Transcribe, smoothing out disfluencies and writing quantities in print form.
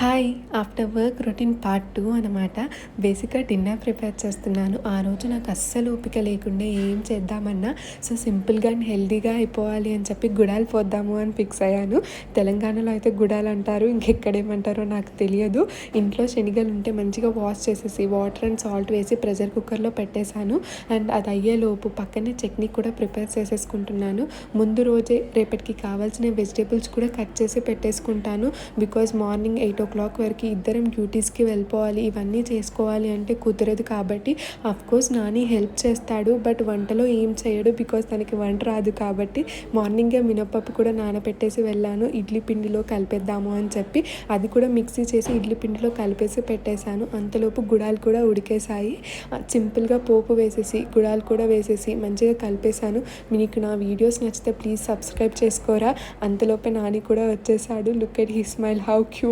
Hi after work routine part 2 అనమాట. బేసిక్గా dinner prepare చేస్తున్నాను. ఆ రోజు నాకు అస్సలు ఓపిక లేకుండా ఏం చేద్దామన్నా సింపుల్గా అండ్ హెల్దీగా అయిపోవాలి అని చెప్పి గుడాలు పోద్దాము అని ఫిక్స్ అయ్యాను. తెలంగాణలో అయితే గుడాలు అంటారు, ఇంకెక్కడేమంటారో నాకు తెలియదు. ఇంట్లో శనగలు ఉంటే మంచిగా వాష్ చేసేసి వాటర్ అండ్ సాల్ట్ వేసి ప్రెషర్ కుక్కర్లో పెట్టేశాను. అండ్ అది అయ్యేలోపు పక్కనే చట్నీ కూడా ప్రిపేర్ చేసేసుకుంటున్నాను. ముందు రోజే రేపటికి కావాల్సిన వెజిటేబుల్స్ కూడా కట్ చేసి పెట్టేసుకుంటాను. బికాజ్ మార్నింగ్ 8 వరకు ఇద్దరం డ్యూటీస్కి వెళ్ళిపోవాలి. ఇవన్నీ చేసుకోవాలి అంటే కుదరదు. కాబట్టి అఫ్కోర్స్ నాని హెల్ప్ చేస్తాడు, బట్ వంటలో ఏం చేయడు బికాజ్ తనకి వంట రాదు. కాబట్టి మార్నింగే మినపప్పు కూడా నానబెట్టేసి వెళ్ళాను. ఇడ్లీ పిండిలో కలిపేద్దాము అని చెప్పి అది కూడా మిక్సీ చేసి ఇడ్లీ పిండిలో కలిపేసి పెట్టేశాను. అంతలోపు గుడాలు కూడా ఉడికేసాయి. సింపుల్గా పోపు వేసేసి గుడాలు కూడా వేసేసి మంచిగా కలిపేశాను. మీకు నా వీడియోస్ నచ్చితే ప్లీజ్ సబ్స్క్రైబ్ చేసుకోరా. అంతలోపే నాని కూడా వచ్చేసాడు. Look at he smile, how cute.